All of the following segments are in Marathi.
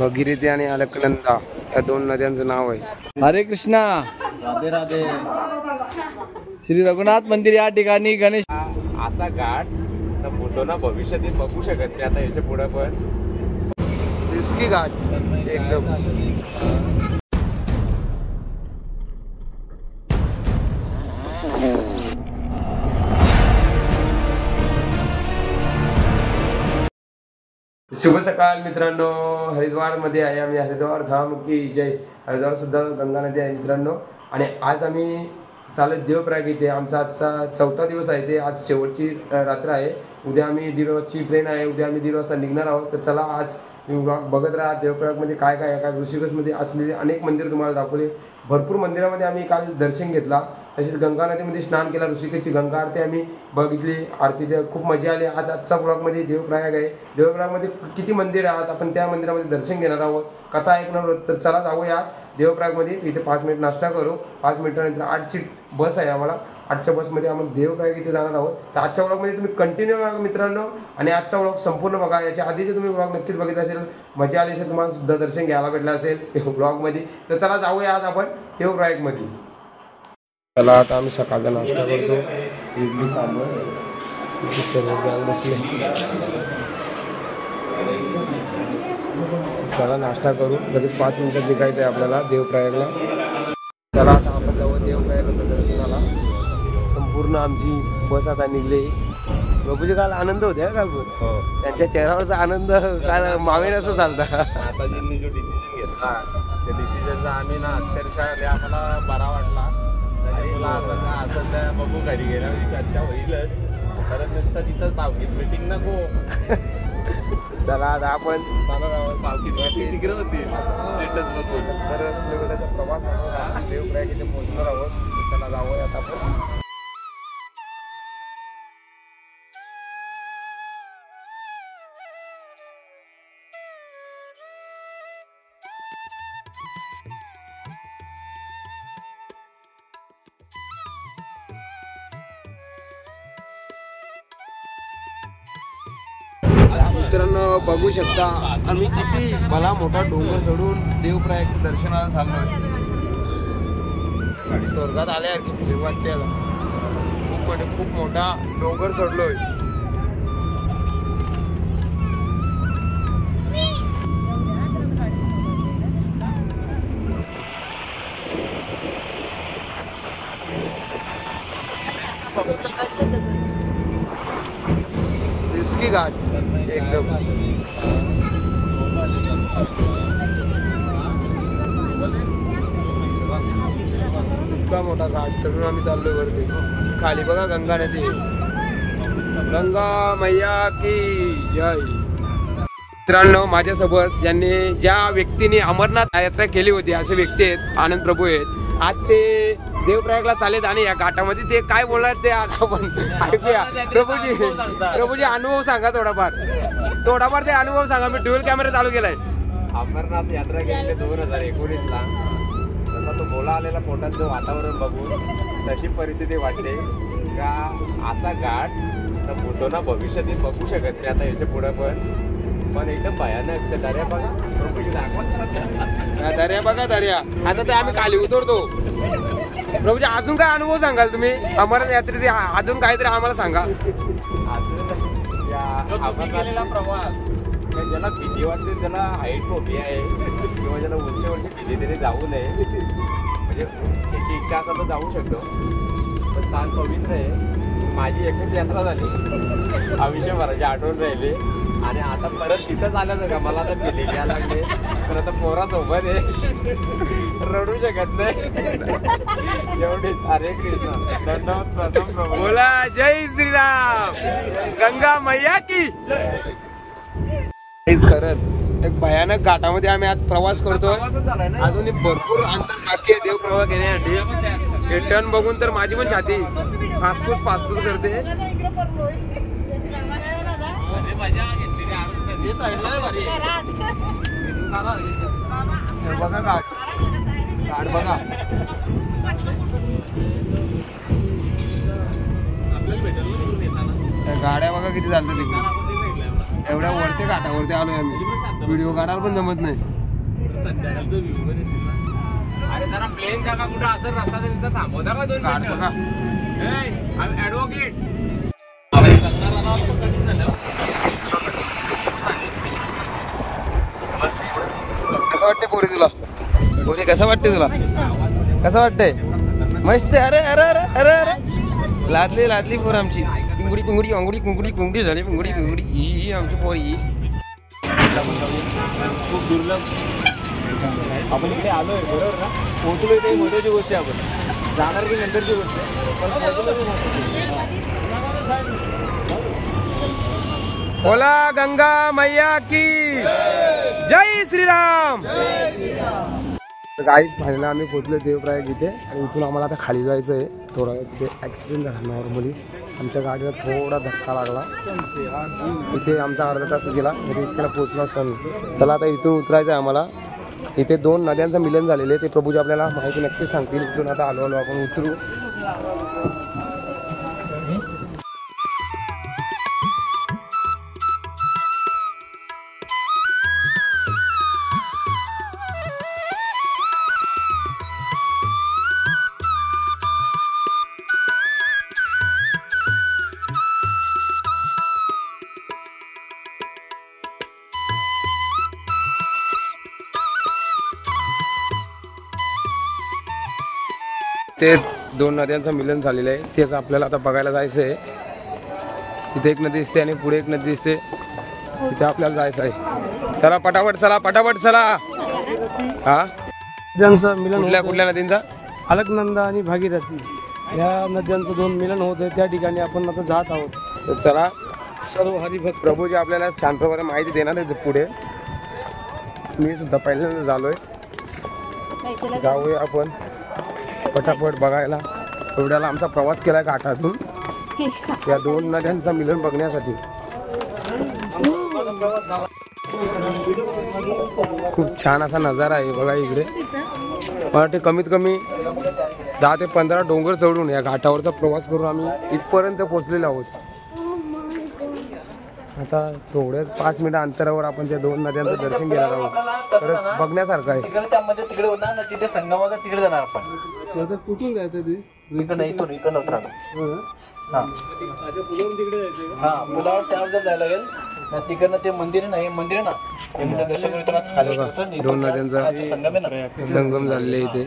भगीरथी आणि अलकनंदा या दोन नद्यांचं नाव आहे। हरे कृष्णा, राधे राधे। श्री रघुनाथ मंदिर या ठिकाणी गणेश असा घाट तर बोलतो ना भविष्यात बघू शकत नाही आता याच्या पुढे पण रिस्की घाट एकदम। शुभ सकाळ मित्रांनो, हरिद्वार मध्ये आहे आम्ही। हरिद्वार धाम की जय। हरिद्वार सुद्धा गंगा नदी आहे मित्रांनो। आणि आज आम्ही चालत देवप्रयाग इथे। आमचा आजचा चौथा दिवस आहे ते। आज शेवटची रात्र आहे। उद्या आम्ही 1:30 वाजताची ट्रेन आहे। उद्या आम्ही 1:30 वाजता निघणार आहोत। तर चला आज बघत राहा देवप्रयाग मध्ये काय काय आहे। काय ऋषिकेश मध्ये असलेले अनेक मंदिर तुम्हाला दाखवले। भरपूर मंदिरामध्ये आम्ही काल दर्शन घेतला। तसेच गंगा नदीमध्ये स्नान केला। ऋषिकेशची गंगा आरती आम्ही बघितली। आरतीला खूप मजा आली। आज आजचा ब्लॉग मध्ये देवप्रयाग आहे। देवप्रयाग मध्ये किती मंदिर आहेत आपण त्या मंदिरामध्ये दर्शन घेणार आहोत, कथा ऐकणार आहोत। तर चला जाऊया आज देवप्रयाग मध्ये। इथे 5 मिनिट नाश्ता करू। 5 मिनिटानंतर 8ची बस आहे आम्हाला। 8च्या बसमध्ये आम्ही देवप्रयाग इथे जाणार आहोत। तर आजच्या ब्लॉगमध्ये तुम्ही कंटिन्यू बघा मित्रांनो। आणि आजचा ब्लॉग संपूर्ण बघा। याच्या आधीचे तुम्ही ब्लॉग नक्कीच बघितला असेल, मजा आली असेल, तुम्हाला सुद्धा दर्शन घ्यायला भेटलं असेल ब्लॉगमध्ये। तर चला जाऊया आज आपण देवप्रयाग मध्ये। चला आता आम्ही सकाळचा नाश्ता करतो। इडली सांबर सर्व बसले। चला नाश्ता करू। लगेच 5 मिनिटात निघायचं आहे आपल्याला देवप्रयागला। चला आता आपण जाऊ देवप्रयागच्या दर्शनाला। संपूर्ण आमची बस आता निघली। बाबूजी काल आनंद होते काल पण त्यांच्या चेहऱ्यावरचा आनंद काल मावेन असं चालता। आता ज्यांनी जो डिसिजन घेतला त्या डिसिजनचा आम्ही ना अक्षरशः आम्हाला बरा वाटला। तुला असं त्या बघू घरी गेला चर्चा होईलच, परत नंतर तिथंच पावकीत मीटिंग नको। चला आता आपण पावकीत तिकडे होती स्टेटस बघून तर किलोमीटरचा प्रवास आहे। देवप्रयाग इथे पोहोचणार आहोत। चला जाऊया आता आपण। मित्रांनो बघू शकता आम्ही किती भला मोठा डोंगर चढून देवप्रयागच्या दर्शनाला चाललोय। स्वर्गात आल्यासारखी वाटते। खूप मोठा डोंगर चढलोय। रिस्की घाट एकदम। इतका मोठा घाट चढून आम्ही चाललोय वरती। खाली बघा गंगा नदी। गंगा मैया की जय। मित्रांनो माझ्यासोबत ज्या व्यक्तीने अमरनाथ यात्रा केली होती असे व्यक्ती आहेत, आनंद प्रभू आहेत। आज ते देवप्रयागला चालेत आणि या घाटामध्ये ते काय बोलणार ते आपण ऐकूया। प्रभूजी अनुभव सांगा थोडाफार ते अनुभव सांगा। मी ड्युअल कॅमेरा चालू केलाय। अमरनाथ यात्रा केली 2019ला। तसा तो बोला आलेला पोटाचं वातावरण बघून तशी परिस्थिती वाटते का असा घाट तर बोलतो ना भविष्यात बघू शकत नाही आता याच्या पुढे पण एकदम भयानक। दर्या बघा प्रभूजी दाखवा दर्या बघा दर्या। आता ते आम्ही खाली उतरतो। प्रभूजी अजून काय अनुभव सांगाल तुम्ही अमरनाथ यात्रेचे? अजून काहीतरी आम्हाला सांगा। केलेला प्रवास ज्याला भीती वाटते, ज्याला हाईट फोबिया आहे किंवा ज्याला उंचीवरची भीती त्याने जाऊ नये, म्हणजे त्याची इच्छा असा तर जाऊ शकतो। पण स्थान पवित्र आहे। माझी एकच यात्रा झाली आयुष्यभराची आठवण राहिली। आणि आता परत तिथंच आल्याचं का मला आता फिलिंग यायला लागले। तर आता पोरासोबत आहे रडू शकत नाही एवढीच। हरे कृष्ण। धन्यवाद। बोला जय श्रीराम, गंगा मैया की। खरंच एक भयानक घाटामध्ये आम्ही आज प्रवास करतोय। अजूनही भरपूर अंतर बाकी आहे देवप्रयाग येण्यासाठी। हे टर्न बघून तर माझी पण छाती फासफूस करते। बघा घाट बघा। गाड्या बघा किती चालतात तिकडे। एवढ्या वरती घाटावरती आलोय आम्ही, व्हिडिओ काढायला पण जमत नाही. अरे जरा प्लेन जागा कुठं असं रस्ता तिथं थांबवता का दोन काढ बघा. ऍडव्होकेट कसं वाटतंय पोरी तुला? पोरी कसं वाटतंय तुला? कसं वाटतंय? मस्त. अरे अरे अरे अरे अरे लादली लादली पोर आमची. पिंगुडी पिंगुडी अंगुडी कुंगुडी कुंगडी झाली. पिंगुडी पिंगुडी ही आमची पोरी. खूप दुर्लभ. आपण इकडे आलोय बरोबर ना, पोहोचलो इथे महत्वाची गोष्ट आहे. आपण जाणार की नंतरची गोष्ट आहे. बोला गंगा मैया की जय श्रीराम. गाईच फायनली आम्ही पोहोचलो देवप्रयाग इथे आणि इथून आम्हाला आता खाली जायचं आहे. थोडा तिथे ॲक्सिडेंट झाला नॉर्मली, आमच्या गाडीला थोडा धक्का लागला. इथे आमचा अर्धा तास गेला तरी इतक्याला पोहोचलो असतो. चला आता इथून उतरायचं आहे आम्हाला. इथे 2 नद्यांचं मिलन झालेलं आहे, ते प्रभूजी आपल्याला माहिती नक्कीच सांगतील. इथून आता आलो आपण उतरू. तेच 2 नद्यांचं मिलन झालेलं आहे, तेच आपल्याला आता बघायला जायचं आहे. इथे एक नदी दिसते आणि पुढे एक नदी दिसते, तिथे आपल्याला जायचं आहे. चला पटापट चला, पटापट चला. हा नद्यांचं मिलन कुठल्या कुठल्या नदींचा? अलकनंदा आणि भागीरथी या नद्यांचं 2 मिलन होत आहे. त्या ठिकाणी आपण आता जात आहोत. तर चला, सर्व हरिभक्त प्रभूजी आपल्याला छान प्रकारे माहिती देणार आहे पुढे. मी सुद्धा पहिल्यांदा झालोय. जाऊया आपण पटापट बघायला. एवढ्याला आमचा प्रवास केला घाटातून या 2 नद्यांचं मिलन बघण्यासाठी. खूप छान असा नजारा आहे बघा इकडे. मला वाटते कमीत कमी 10 ते 15 डोंगर चढून या घाटावरचा प्रवास करून आम्ही इथपर्यंत पोहोचलेलो आहोत. आता थोड्या 5 मिनिट अंतरावर आपण त्या 2 नद्यांचं दर्शन घेणार आहोत. तर बघण्यासारखं आहे. तिकडे होता ना, तिथे संगमाचा तिकडे जाणार आपण. कुठून जायचं ते? इकडं इकडं नव्हतं. हा पुलावर त्यावर जर जायला लागेल ना, तिकडनं ते मंदिर आहे ना, हे मंदिर आहे ना, हे दर्शन करताना खाली 2 नद्यांचा संगम आहे ना, संगम झालेले इथे.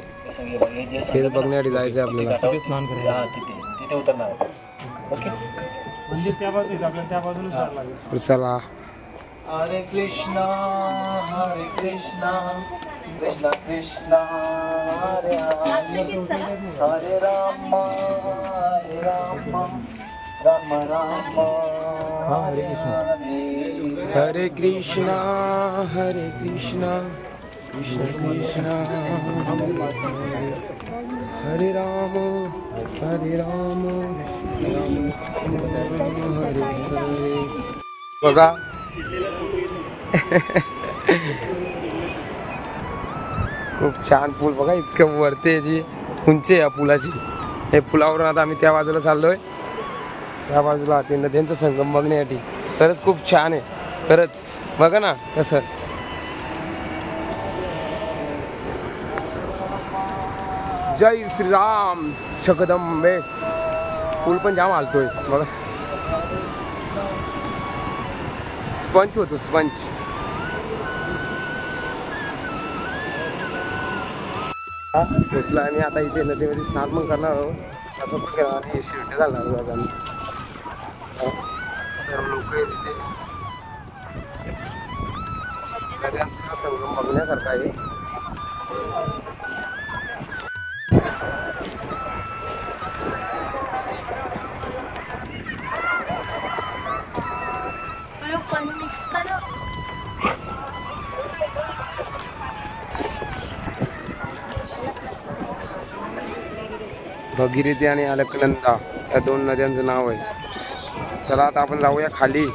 हे बघण्यासाठी जायचं आपल्याला. स्नान करायला तिथे उतरणार. ओके, म्हणजे त्या बाजूला आपल्याला त्या बाजूला जायला लागेल. चला. हरे कृष्णा कृष्णा कृष्णा हरे हरे राम राम राम हरे हरे कृष्णा कृष्ण कृष्ण हरे राम राम हरे हरे. बघा खूप छान पूल बघा. इतकं वरती जी उंची आहे या पुलाची. हे पुलावरून आता आम्ही त्या बाजूला चाललोय, त्या बाजूला ते नद्यांचा संगम बघण्यासाठी. खरंच खूप छान आहे, खरंच बघा ना कसं. जय श्रीराम शकदंबे. पूल पण जाम हालतोय बघा. स्पंच होतो स्पंच. पोचला आणि आता इथे नदीमध्ये स्नान पण करणार आहोत. असं पण करणार आणि शिर्टे घालणार आहोत आम्ही. सर्व लोक आहेत इथे. नद्यांचा संगम बघण्यासारखा आहे. भगीरथी आणि अलकनंदा या 2 नद्यांचं नाव आहे. चला आता आपण जाऊया खाली.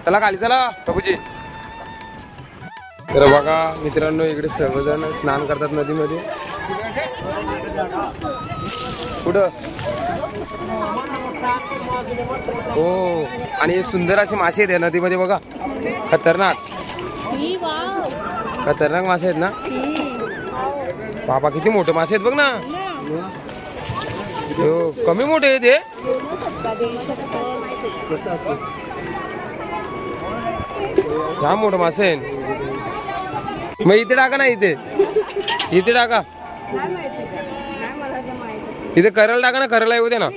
चला खाली चला प्रभूजी. तर बघा मित्रांनो, इकडे सर्वजण स्नान करतात नदीमध्ये. कुठं हो आणि सुंदर असे मासे आहेत या नदीमध्ये बघा. खतरनाक खतरनाक मासे आहेत ना. बाबा किती मोठे मासे आहेत बघ ना. हो कमी मोठे आहेत हे. हा मोठं मासे आहे. मग इथे टाका ना. इथे टाका. इथे करल टाका ना. करला येऊ दे ना.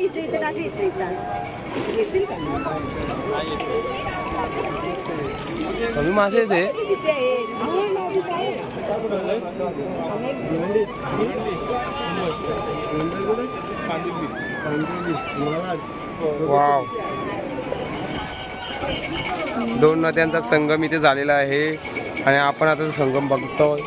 कमी मासे ते. वाव. दोन नद्यांचा संगम इथे झालेला आहे आणि आपण आता संगम बघतोय.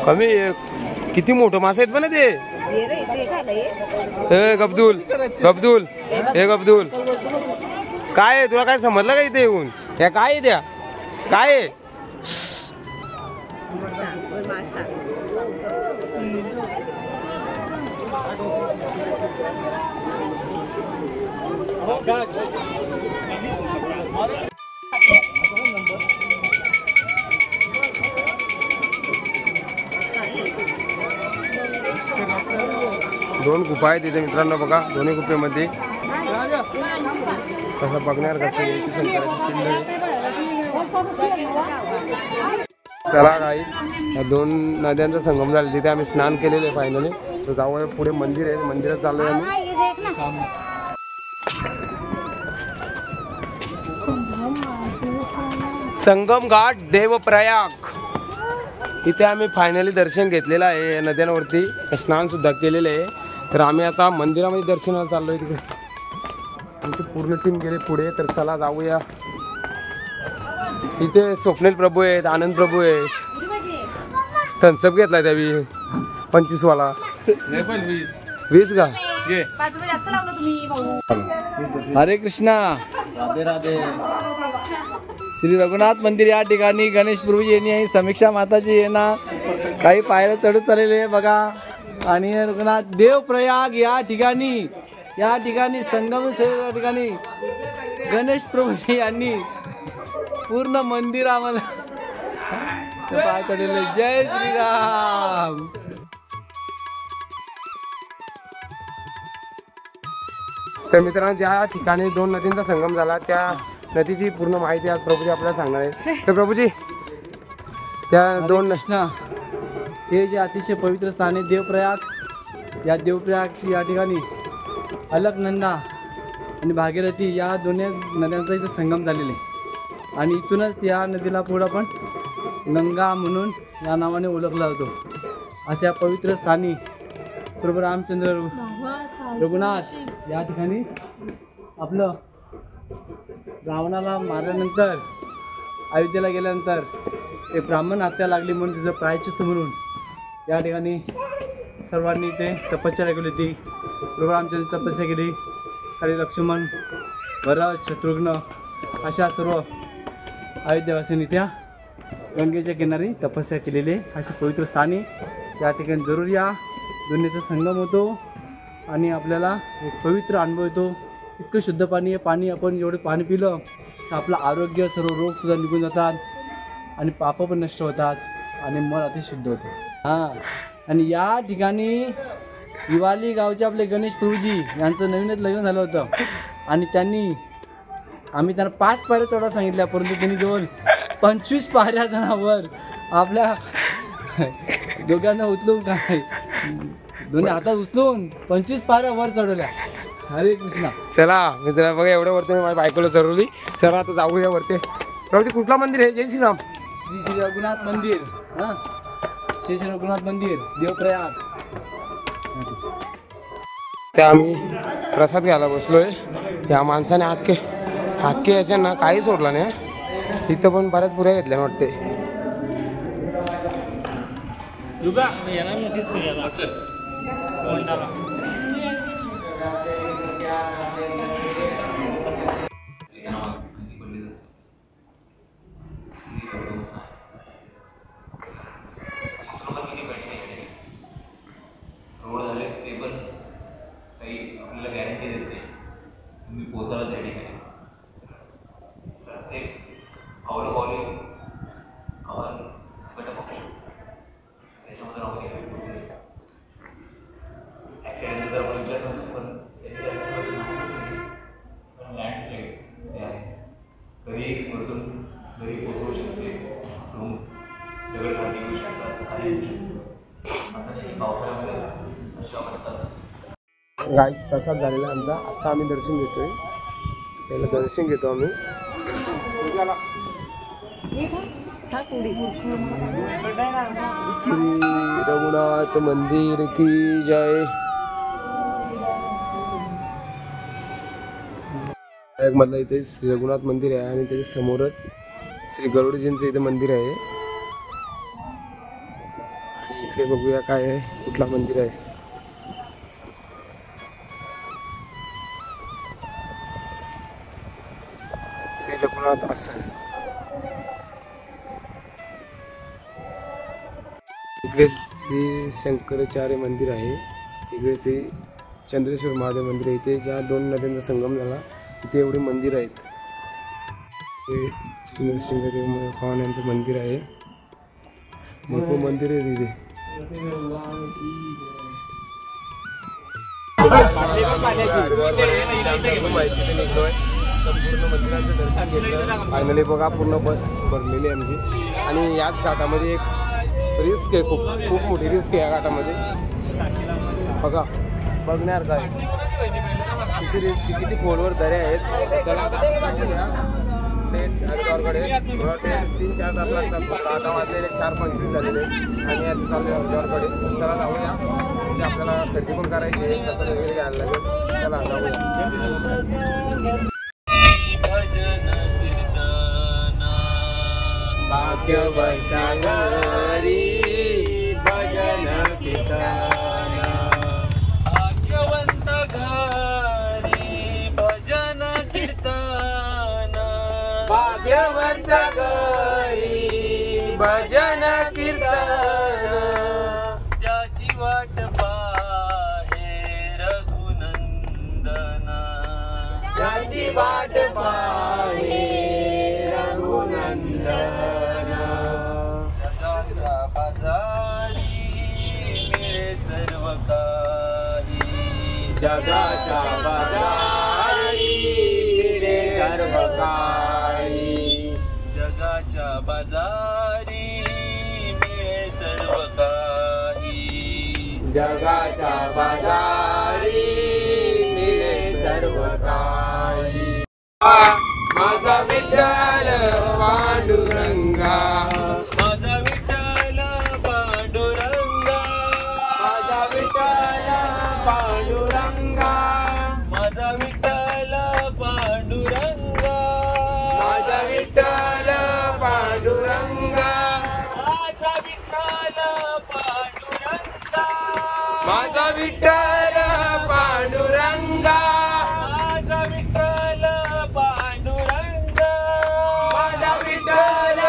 कमी किती मोठं मासे आहेत पण ते. हे गब्दुल गब्दुल हे गब्दुल काय आहे तुला काय समजलं का इथे येऊन. या काय आहे त्या काय आहे. दोन गुफा आहेत इथे मित्रांनो बघा. दोन्ही गुफेमध्ये कसं बघणार कसं याची शंकराची पिंड आहे. चला काही या दोन नद्यांचा संगम झाला तिथे आम्ही स्नान केलेलं आहे फायनली. तर जाऊया पुढे मंदिर आहे. मंदिरात चाललोय आम्ही. संगम घाट देवप्रयाग इथे आम्ही फायनली दर्शन घेतलेलं आहे. या नद्यांवरती स्नान सुद्धा केलेलं आहे. तर आम्ही आता मंदिरामध्ये दर्शनाला चाललोय. तिथे आमची पूर्ण टीम गेली पुढे. तर चला जाऊया. इथे स्वप्नील प्रभू आहेत. आनंद प्रभू आहेत. थन्सअप घेतलाय त्यावी 25 वाला. 20 का. हरे कृष्णा. राधे राधे. श्री रघुनाथ मंदिर या ठिकाणी गणेश प्रभूजी यांनी आहे. समीक्षा माताजी आहे ना. काही पायऱ्या चढत चाललेले आहे बघा. आणि रघुनाथ देवप्रयाग या ठिकाणी संगम सेवे या ठिकाणी गणेश प्रभूजी यांनी पूर्ण मंदिर आम्हाला पाय चढलेले. जय श्रीराम. तर मित्रांनो ज्या ठिकाणी दोन नदींचा संगम झाला त्या नदीची पूर्ण माहिती आज प्रभूजी आपल्याला सांगणार आहे. तर प्रभूजी त्या दोन हे जे अतिशय पवित्र स्थान आहे देवप्रयाग. या देवप्रयाग या ठिकाणी अलकनंदा आणि भागीरथी या दोन्ही नद्यांचा इथं संगम झालेला आहे. आणि इथूनच या नदीला पुढं पण गंगा म्हणून या नावाने ओळखला जातो. अशा पवित्र स्थानी प्रभू रामचंद्र रघुनाथ या ठिकाणी आपलं रावणाला मारल्यानंतर अयोध्येला गेल्यानंतर ते ब्राह्मण हत्या लागली म्हणून तिचं प्रायश्चित्त म्हणून या ठिकाणी सर्वांनी ते तपश्चर्या केली होती. प्रभू रामचंद्र तपस्या केली. खाली लक्ष्मण भरत शत्रुघ्न अशा सर्व अयोध्यावासींनी त्या गंगेच्या किनारी तपस्या केलेली अशी पवित्र स्थानी या ठिकाणी जरूर या. दोन्हीचा संगम होतो आणि आपल्याला एक पवित्र अनुभव येतो. इतकं शुद्ध पाणी आहे. पाणी आपण जेवढं पाणी पिलं तर आपलं आरोग्य सर्व रोगसुद्धा निघून जातात आणि पाप पण नष्ट होतात आणि मन अति शुद्ध होतं. हां. आणि या ठिकाणी दिवाली गावचे आपले गणेश प्रभूजी यांचं नवीनच लग्न झालं होतं आणि आम्ही त्यांना 5 पायऱ्या चढा सांगितल्या परंतु त्यांनी जवळ 25 पायऱ्या जणांवर आपल्या दोघांना उचलून काय दोन्ही हातात उचलून 25 पायऱ्या वर चढवल्या. हरे कृष्णा. चला मित्र बघा एवढ्या वरती माझ्या बायकोला चढवली. चला आता जाऊया वरती. प्रभूजी कुठला मंदिर आहे. जय श्रीराम. श्री रघुनाथ मंदिर. हां श्री रघुनाथ मंदिर देवप्रयाग. ते आम्ही प्रसाद घ्यायला बसलोय. या माणसाने हाके याच्यानं काही सोडला नाही. इथं पण बऱ्याच पुऱ्या घेतल्या वाटते. लँडस्लाईड ते आहे कधी वरतून घरी पोचवू शकते रूम दगड खाली येऊ शकतात काही येऊ शकतो असं नाही पावसाळ्यामध्ये अशी अवस्था असते. गाईस प्रसाद झालेला आमचा. आता आम्ही दर्शन घेतोय. पहिलं दर्शन घेतो आम्ही. श्री रघुनाथ मंदिर की जय. मला इथे श्री रघुनाथ मंदिर आहे आणि त्याच्या समोरच श्री गरुडजींचं इथे मंदिर आहे. आणि इकडे बघूया काय आहे, कुठला मंदिर आहे. श्री रघुनाथ आसन. इकडे श्री शंकराचार्य मंदिर आहे. इकडे श्री चंद्रेश्वर महादेव मंदिर आहे. इथे ज्या दोन नद्यांचा संगम झाला इथे एवढे मंदिर आहेत. हे श्री नरसिंहदेव भगवानांचं मंदिर आहे. मोठं मंदिर आहे तिथे. संपूर्ण मंदिराचं दर्शन घेतलं. फायनली बघा पूर्ण बस भरलेली आहे आमची. आणि याच घाटामध्ये एक रिस्क आहे, खूप खूप मोठी रिस्क आहे या घाटामध्ये. बघा बघणार काय किती रिस्क, किती खोलवर दऱ्या आहेत. चला आता थेट हरिद्वारकडे. 3-4 तास लागतात. आता वाजलेले 4:35 झालेले आणि आता चालले हरिद्वारकडे. चला जाऊया. म्हणजे आपल्याला खरेदी पण करायची आहे, कसं वगैरे घ्यायला लागेल. चला जाऊया. भाग्यवंता घरी भजन कीर्तन. भाग्यवंत घरी भजन कीर्तन. भाग्यवंत घरी भजन कीर्तन. त्याची वाट पाहे रघुनंदन. त्याची वाट पाहे जगाच्या बाजारी मिळे सर्व काही. जगाच्या बाजारी मिळे सर्व काही. जगाच्या बाजारी मिळे सर्व काही. जगाच्या बाजारी मिळे सर्व काही. माझा विठ्ठल पांडुरंगा. माझा विठ्ठल पांडुरंगा. माझा विठ्ठल पांडुरंगा. माझा विठ्ठल पांडुरंगा. माझा विठ्ठल पांडुरंगा. माझा विठ्ठल पांडुरंगा. माझा विठ्ठल पांडुरंगा. माझा विठ्ठल पांडुरंगा. माझा विठ्ठल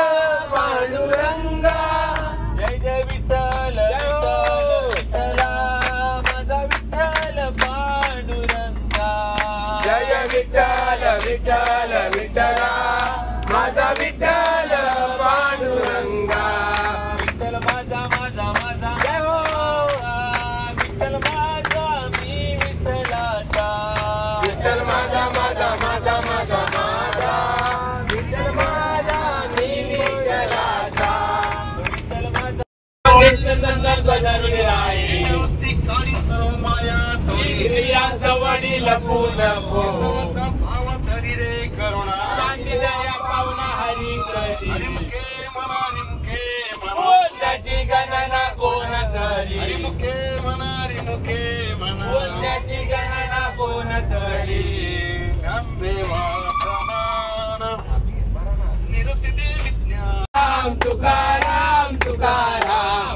पांडुरंगा. जय जय विठ्ठल विठ्ठल विठ्ठला. माझा विठ्ठल पांडुरंगा. जय जय विठ्ठल विठ्ठल विठ्ठला. माझा विठ्ठल पांडुरंगा. विठ्ठल माझा माझा माझा. जय हो विठ्ठल माझा मी विठ्ठलाचा. विठ्ठल माझा माझा माझा माझा माझा. विठ्ठल माझा मी विठ्ठलाचा. विठ्ठल माझा संकल्प धरून राही. सर्व माया इंद्रियांचा वडील लपून भाव धरी रे करुणा. शांती दया पावना हरी करी. हरिमुखे म्हणा हरिमुखे म्हणा. त्याची गणना कोण करी. हरिमुखे म्हणा हरिमुखे म्हणा. त्याची गणना कोण करी. देवा प्रमाण निरुक्ती दे विज्ञान. राम तुकाराम तुकाराम.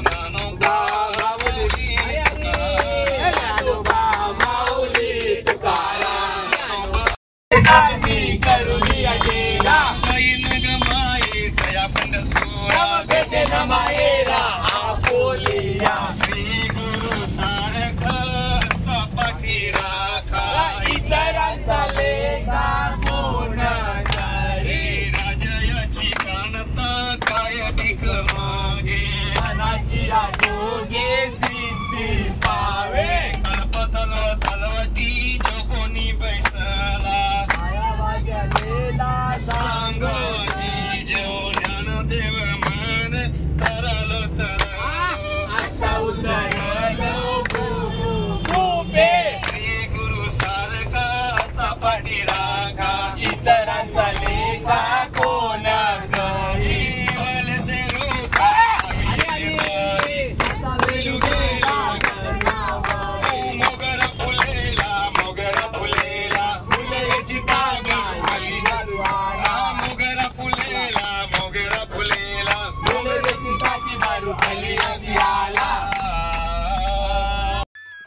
करुली अजेला. माये दया पंढरपूरा. भेटे न मायेरा आपोलिया. श्री गुरु सारख पाठी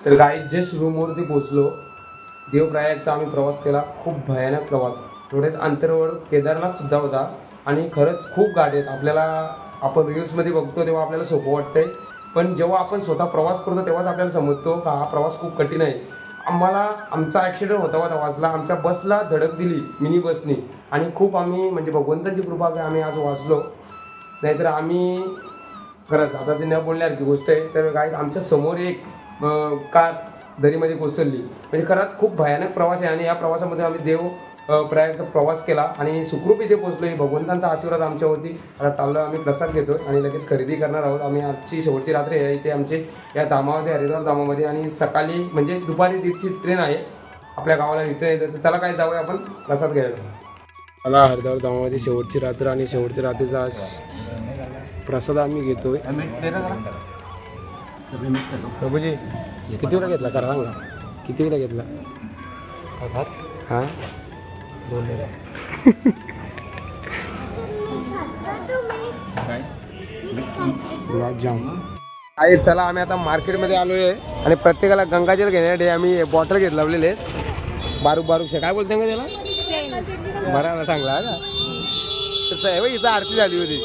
तर गाईड जस्ट रूमवरती पोहोचलो. देवप्रयागचा आम्ही प्रवास केला, खूप भयानक प्रवास. थोड्याच अंतरावर केदारनाथ सुद्धा होता आणि खरंच खूप गाडी आहेत. आपल्याला आपण रील्समध्ये बघतो तेव्हा आपल्याला सोपं वाटतंय, पण जेव्हा आपण स्वतः प्रवास करतो तेव्हाच आपल्याला समजतो का हा प्रवास खूप कठीण आहे. आम्हाला आमचा ॲक्सिडेंट होता वाजला, आमच्या बसला धडक दिली मिनी बसनी आणि खूप आम्ही म्हणजे भगवंताची कृपा की आम्ही आज वाचलो, नाहीतर आम्ही खरंच आता ते न बोलण्यासारखी गोष्ट आहे. तर काय आमच्या समोर एक कार दरीमध्ये कोसळली. म्हणजे खरंच खूप भयानक प्रवास आहे आणि या प्रवासामध्ये आम्ही देव प्रयागचा प्रवास केला आणि सुखरूप इथे पोहोचलो. ही भगवंतांचा आशीर्वाद आमच्यावरती. आता चाललो आम्ही प्रसाद घेतो आणि लगेच खरेदी करणार आहोत. आम्ही आजची शेवटची रात्र आहे इथे आमची या धामामध्ये, हरिद्वार धामामध्ये, आणि सकाळी म्हणजे दुपारी 1:30ची ट्रेन आहे आपल्या गावाला रिटर्न येतं. तर चला काय जाऊया आपण प्रसाद घ्यायला. मला हरिद्वार धामामध्ये शेवटची रात्र आणि शेवटच्या रात्रीचा आज प्रसाद आम्ही घेतोय. प्रभूजी किती वेळा घेतला करा सांगा, किती वेळा घेतला? हां गुलाबजाम आहे. चला आम्ही आता मार्केटमध्ये आलो आहे आणि प्रत्येकाला गंगाजल घेण्यासाठी आम्ही बॉटल घेत लावलेले आहेत. बारूकशे काय बोलते का त्याला, बरा चांगला का? तसं आहे इथं आरती झाली होती,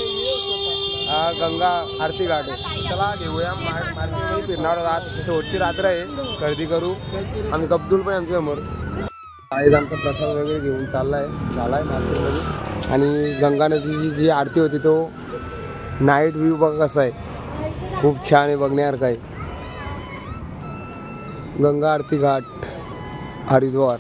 गंगा आरती घाट आहे. चला घेऊया मार्केटमध्ये फिरणार आहोत. आज शेवटची रात्र आहे, खरेदी करू. आम्ही अब्दुल पण आमच्या समोर आज आमचा प्रसाद वगैरे घेऊन झाला आहे मार्केटमध्ये. आणि गंगा नदीची जी आरती होती तो नाईट व्ह्यू बघा कसा आहे, खूप छान आहे, बघण्यासारखं आहे. गंगा आरती घाट हरिद्वार.